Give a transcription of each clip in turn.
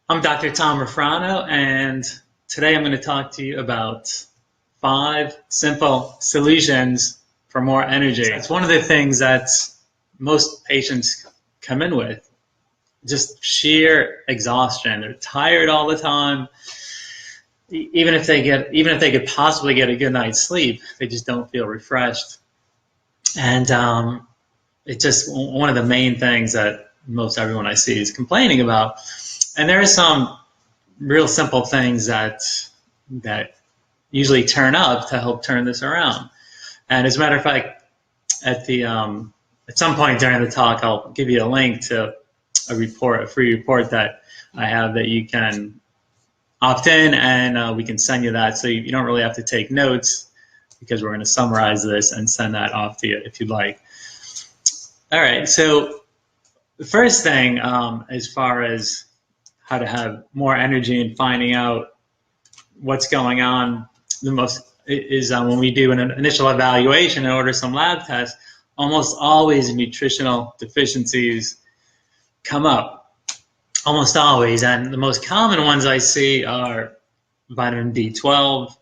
I'm Dr. Tom Rofrano, and today I'm going to talk to you about 5 simple solutions for more energy. It's one of the things that most patients come in with, just sheer exhaustion. They're tired all the time. Even if they could possibly get a good night's sleep, they just don't feel refreshed. And it's just one of the main things that most everyone I see is complaining about. And there are some real simple things that usually turn up to help turn this around. And as a matter of fact, at some point during the talk, I'll give you a link to a free report that I have that you can opt in, and we can send you that, so you don't really have to take notes, because we're going to summarize this and send that off to you if you'd like. All right, so the first thing, as far as how to have more energy and finding out what's going on, the most is when we do an initial evaluation and order some lab tests, almost always nutritional deficiencies come up, almost always. And the most common ones I see are vitamin B12.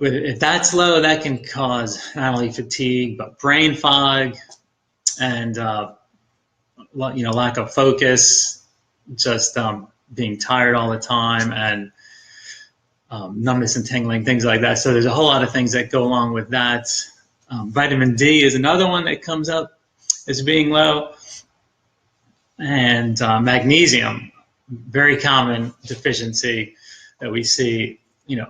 If that's low, that can cause not only fatigue, but brain fog and lack of focus, just being tired all the time, and numbness and tingling, things like that. So there's a whole lot of things that go along with that. Vitamin D is another one that comes up as being low. And magnesium, very common deficiency that we see,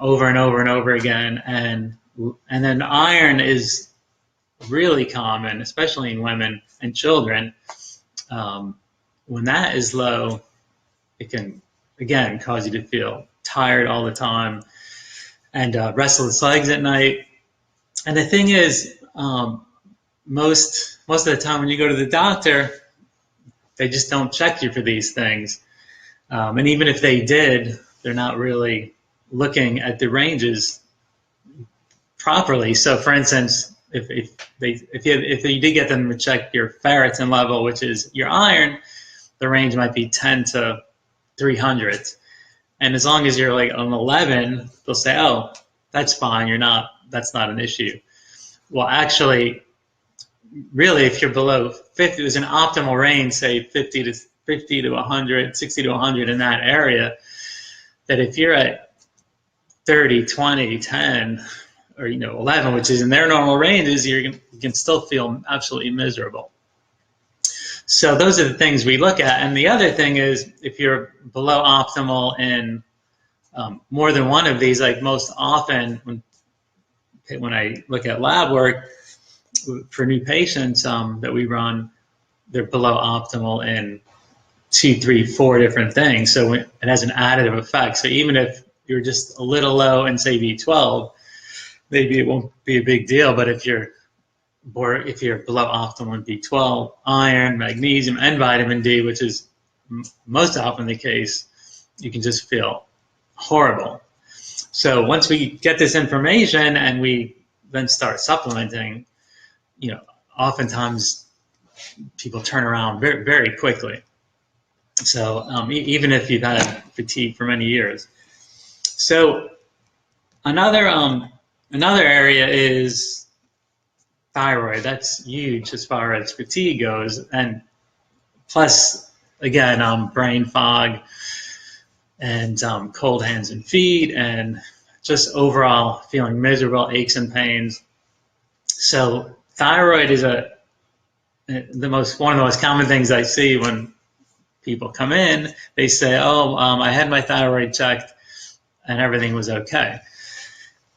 over and over and over again. And then iron is really common, especially in women and children. When that is low, it can, again, cause you to feel tired all the time and restless legs at night. And the thing is, most of the time when you go to the doctor, they just don't check you for these things. And even if they did, they're not really looking at the ranges properly. So for instance, if you did get them to check your ferritin level, which is your iron, the range might be 10 to 300. And as long as you're like on 11, they'll say, oh, that's fine, that's not an issue. Well, actually, really, if you're below 50, there's an optimal range, say 50 to 100, 60 to 100 in that area, that if you're at 30, 20, 10, or 11, which is in their normal ranges, you can still feel absolutely miserable. So those are the things we look at. And the other thing is, if you're below optimal in more than one of these, like most often when I look at lab work for new patients that we run, they're below optimal in 2, 3, 4 different things. So it has an additive effect. So even if you're just a little low in, say, B12, maybe it won't be a big deal. But if you're below optimal in B12, iron, magnesium, and vitamin D, which is most often the case, you can just feel horrible. So once we get this information and we then start supplementing, oftentimes people turn around very, very quickly. So even if you've had fatigue for many years. So another area is thyroid. That's huge as far as fatigue goes, and plus, again, brain fog and cold hands and feet, and just overall feeling miserable, aches and pains. So thyroid is one of the most common things I see when people come in. They say, "Oh, I had my thyroid checked, and everything was okay."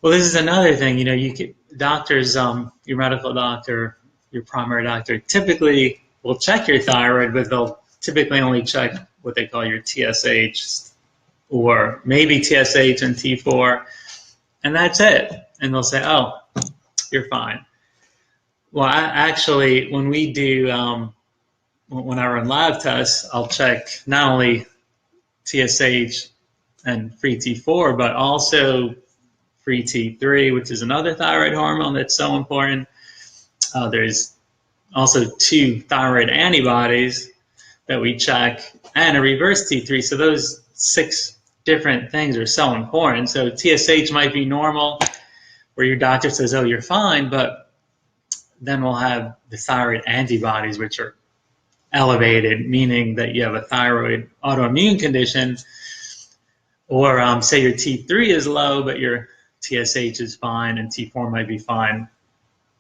Well, this is another thing. Doctors, your medical doctor, your primary doctor, typically will check your thyroid, but they'll typically only check what they call your TSH, or maybe TSH and T4, and that's it. And they'll say, "Oh, you're fine." Well, actually, when we do, when I run lab tests, I'll check not only TSH and free T4, but also free T3, which is another thyroid hormone that's so important. There's also 2 thyroid antibodies that we check, and a reverse T3. So those 6 different things are so important. So TSH might be normal, where your doctor says, oh, you're fine, but then we'll have the thyroid antibodies, which are elevated, meaning that you have a thyroid autoimmune condition, or say your T3 is low, but your TSH is fine, and T4 might be fine.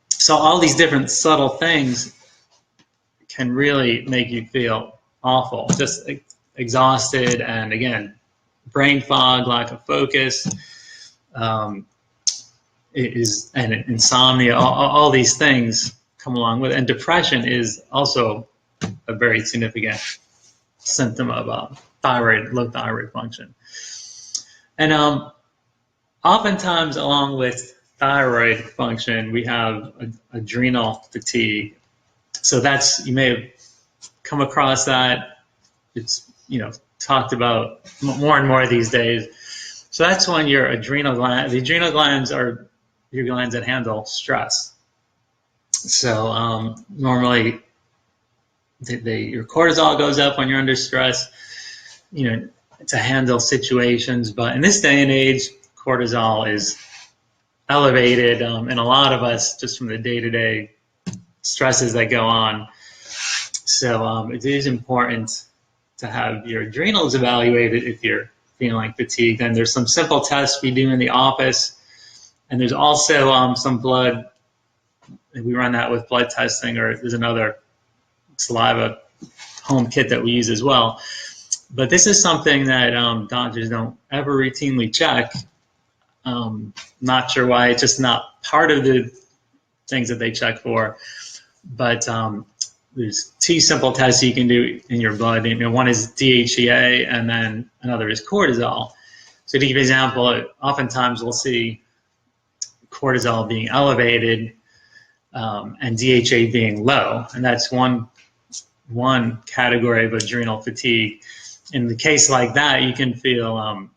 So all these different subtle things can really make you feel awful, just exhausted, and again, brain fog, lack of focus, and insomnia. All these things come along with it. And depression is also a very significant symptom of low thyroid function. And oftentimes, along with thyroid function, we have adrenal fatigue. So you may have come across that. It's talked about more and more these days. So that's when the adrenal glands are your glands that handle stress. So normally, your cortisol goes up when you're under stress, to handle situations. But in this day and age, cortisol is elevated, and a lot of us, just from the day-to-day stresses that go on. So it is important to have your adrenals evaluated if you're feeling fatigued. And there's some simple tests we do in the office, and there's also some blood. We run that with blood testing, or there's another saliva home kit that we use as well. But this is something that doctors don't ever routinely check. Not sure why. It's just not part of the things that they check for. But there's 2 simple tests you can do in your blood. One is DHEA, and then another is cortisol. So to give you an example, oftentimes we'll see cortisol being elevated and DHEA being low, and that's one category of adrenal fatigue. In the case like that, you can feel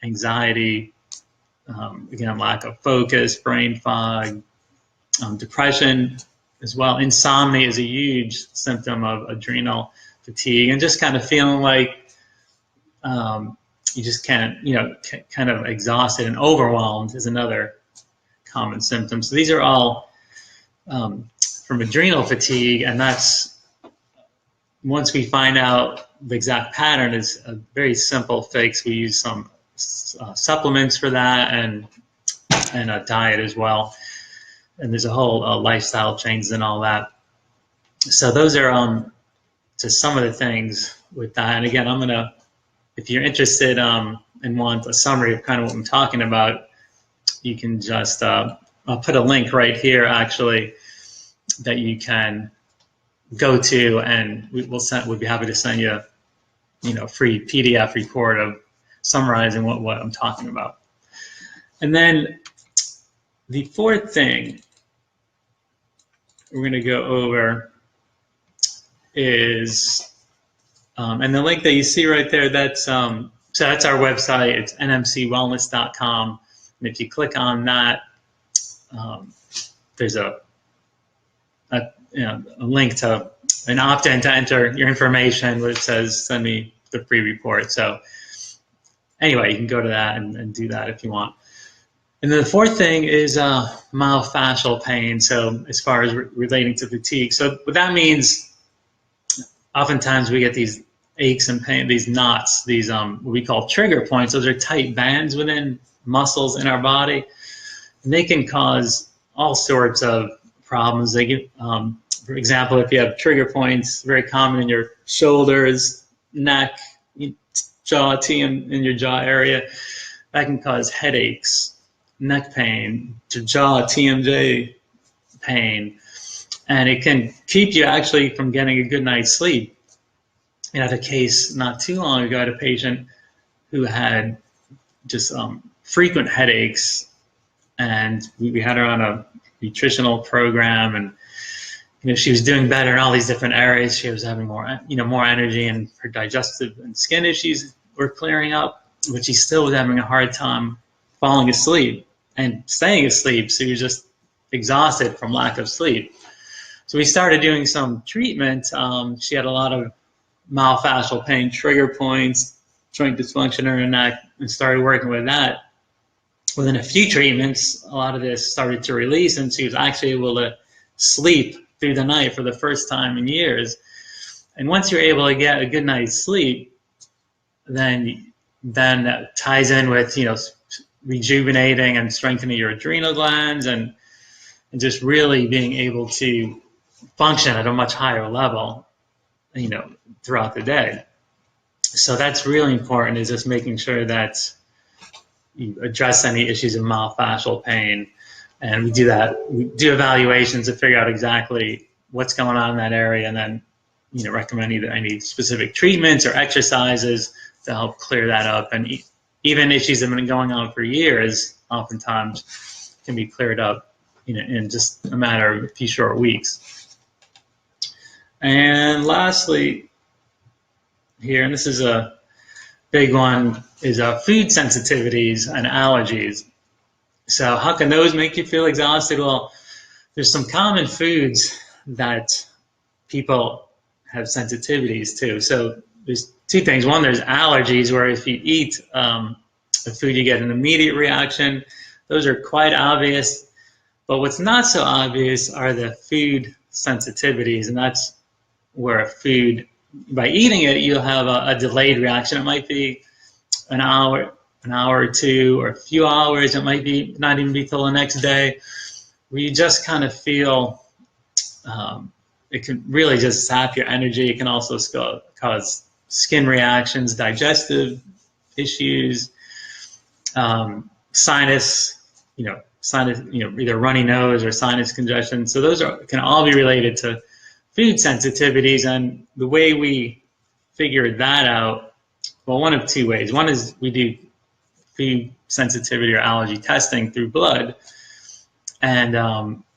anxiety, again, lack of focus, brain fog, depression as well. Insomnia is a huge symptom of adrenal fatigue, and just kind of feeling like you just can't, kind of exhausted and overwhelmed is another common symptom. So these are all from adrenal fatigue, and that's, once we find out the exact pattern, is a very simple fix. We use some supplements for that, and a diet as well. And there's a whole lifestyle changes and all that. So those are just some of the things with that. And again, if you're interested and want a summary of kind of what I'm talking about, you can just, I'll put a link right here actually that you can go to, and we'll be happy to send you, free PDF report of summarizing what I'm talking about. And then the 4th thing we're going to go over is, and the link that you see right there, that's so that's our website. It's nmcwellness.com, and if you click on that, there's a link to an opt-in to enter your information, which says send me the free report. So anyway, you can go to that and do that if you want. And then the 4th thing is myofascial pain. So as far as relating to fatigue, so what that means, oftentimes we get these aches and pain, these knots, these what we call trigger points. Those are tight bands within muscles in our body, and they can cause all sorts of problems. They get, for example, if you have trigger points, very common in your shoulders, neck, jaw, in your jaw area, that can cause headaches, neck pain, jaw, TMJ pain, and it can keep you actually from getting a good night's sleep. I had a case not too long ago. I had a patient who had just frequent headaches, and we had her on a nutritional program, and she was doing better in all these different areas. She was having more energy, and her digestive and skin issues were clearing up, but she still was having a hard time falling asleep and staying asleep. So she was just exhausted from lack of sleep. So we started doing some treatment. She had a lot of myofascial pain trigger points, joint dysfunction in her neck, and started working with that. Within a few treatments, a lot of this started to release, and she was actually able to sleep through the night for the first time in years. And once you're able to get a good night's sleep, then that ties in with, you know, rejuvenating and strengthening your adrenal glands, and just really being able to function at a much higher level, you know, throughout the day. So that's really important, is just making sure that you address any issues of myofascial pain. And we do that. We do evaluations to figure out exactly what's going on in that area, and then, you know, recommend either any specific treatments or exercises to help clear that up. And even issues that have been going on for years, oftentimes can be cleared up, you know, in just a matter of a few short weeks. And lastly, here, and this is a big one, is food sensitivities and allergies. So how can those make you feel exhausted? Well, there's some common foods that people have sensitivities to. So there's two things. One, there's allergies, where if you eat a food, you get an immediate reaction. Those are quite obvious. But what's not so obvious are the food sensitivities, and that's where a food, by eating it, you'll have a delayed reaction. It might be an hour or two, or a few hours. It might be not even be till the next day, where you just kind of feel, it can really just sap your energy. It can also cause skin reactions, digestive issues, sinus, either runny nose or sinus congestion. So those can all be related to food sensitivities. And the way we figure that out, well, one of two ways. One is we do food sensitivity or allergy testing through blood, and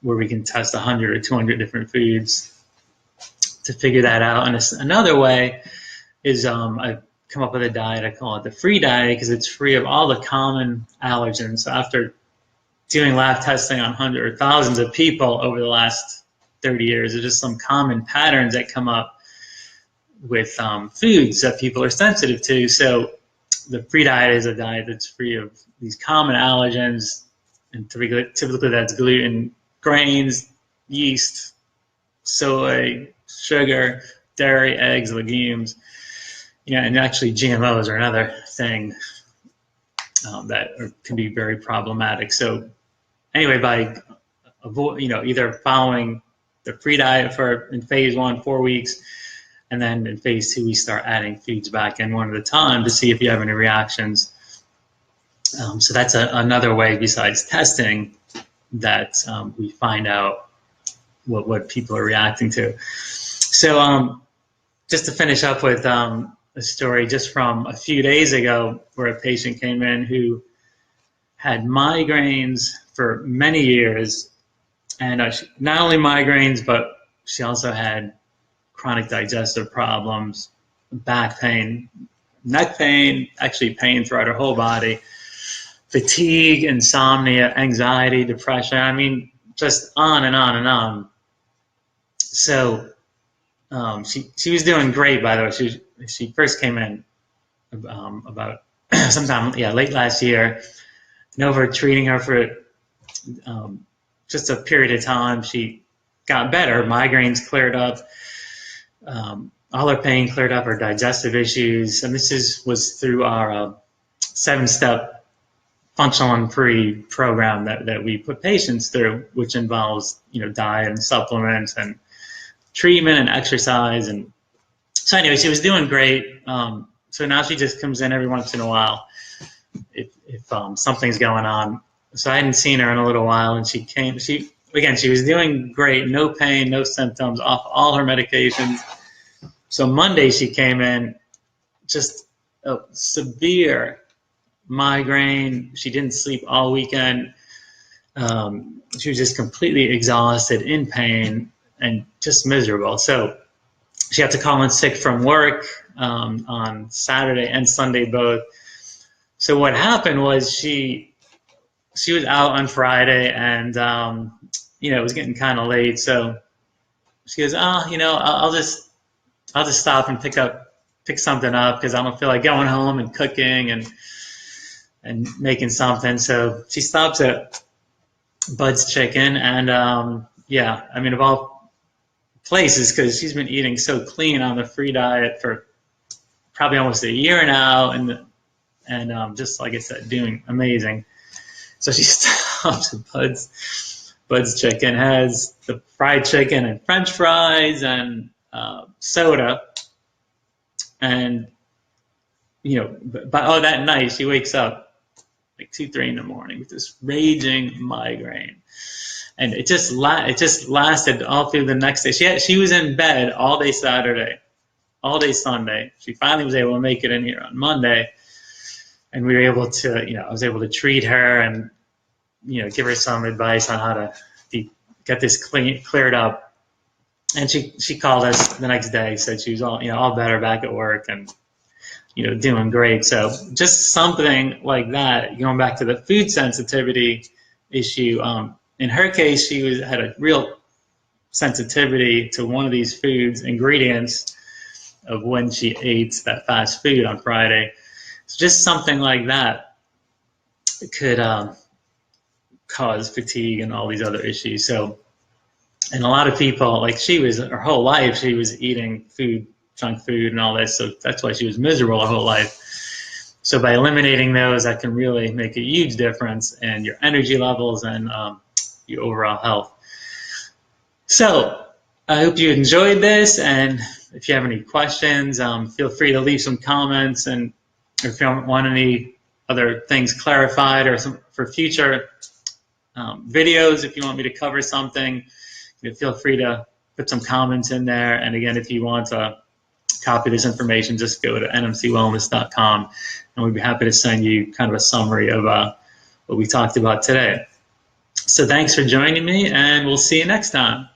where we can test 100 or 200 different foods to figure that out. And another way is I come up with a diet. I call it the free diet, because it's free of all the common allergens. So after doing lab testing on hundreds or thousands of people over the last 30 years, there's just some common patterns that come up with foods that people are sensitive to. So the free diet is a diet that's free of these common allergens, and typically that's gluten, grains, yeast, soy, sugar, dairy, eggs, legumes. Yeah, and actually GMOs are another thing that can be very problematic. So anyway, by either following the free diet in phase 1, 4 weeks, and then in phase 2, we start adding foods back in one at a time to see if you have any reactions. So that's another way besides testing that we find out what people are reacting to. So just to finish up with a story just from a few days ago, where a patient came in who had migraines for many years, and not only migraines, but she also had chronic digestive problems, back pain, neck pain, actually pain throughout her whole body, fatigue, insomnia, anxiety, depression. I mean, just on and on and on. So she was doing great, by the way. She first came in about sometime late last year, and over treating her for just a period of time, she got better. Migraines cleared up, all her pain cleared up, her digestive issues, and this was through our 7-step functional and free program that we put patients through, which involves diet and supplements and treatment and exercise. And so anyway, she was doing great. So now she just comes in every once in a while if something's going on. So I hadn't seen her in a little while, and she was doing great, no pain, no symptoms, off all her medications. So Monday she came in, just a severe migraine. She didn't sleep all weekend. She was just completely exhausted, in pain, and just miserable. So she had to call in sick from work on Saturday and Sunday both. So what happened was she was out on Friday, and it was getting kind of late. So she goes, I'll just stop and pick up pick something up because I don't feel like going home and cooking and making something. So she stops at Bud's Chicken, and yeah, I mean, of all places, because she's been eating so clean on the free diet for probably almost a year now, and just like I said, doing amazing. So she stops at Bud's Chicken, has the fried chicken and French fries and soda, and but that night she wakes up like 2, 3 in the morning with this raging migraine, and it just lasted all through the next day. She was in bed all day Saturday, all day Sunday. She finally was able to make it in here on Monday, and we were able to, I was able to treat her and give her some advice on how to get this cleared up. And she called us the next day, said she was all better, back at work, and doing great. So just something like that, going back to the food sensitivity issue. In her case, she had a real sensitivity to one of these foods ingredients of when she ate that fast food on Friday. So just something like that could cause fatigue and all these other issues. So, and a lot of people, like her whole life, she was eating junk food and all this. So that's why she was miserable her whole life. So by eliminating those, that can really make a huge difference in your energy levels and your overall health. So I hope you enjoyed this. And if you have any questions, feel free to leave some comments, and if you want any other things clarified or for future videos, if you want me to cover something, feel free to put some comments in there. And again, if you want to copy this information, just go to nmcwellness.com, and we'd be happy to send you kind of a summary of what we talked about today. So thanks for joining me, and we'll see you next time.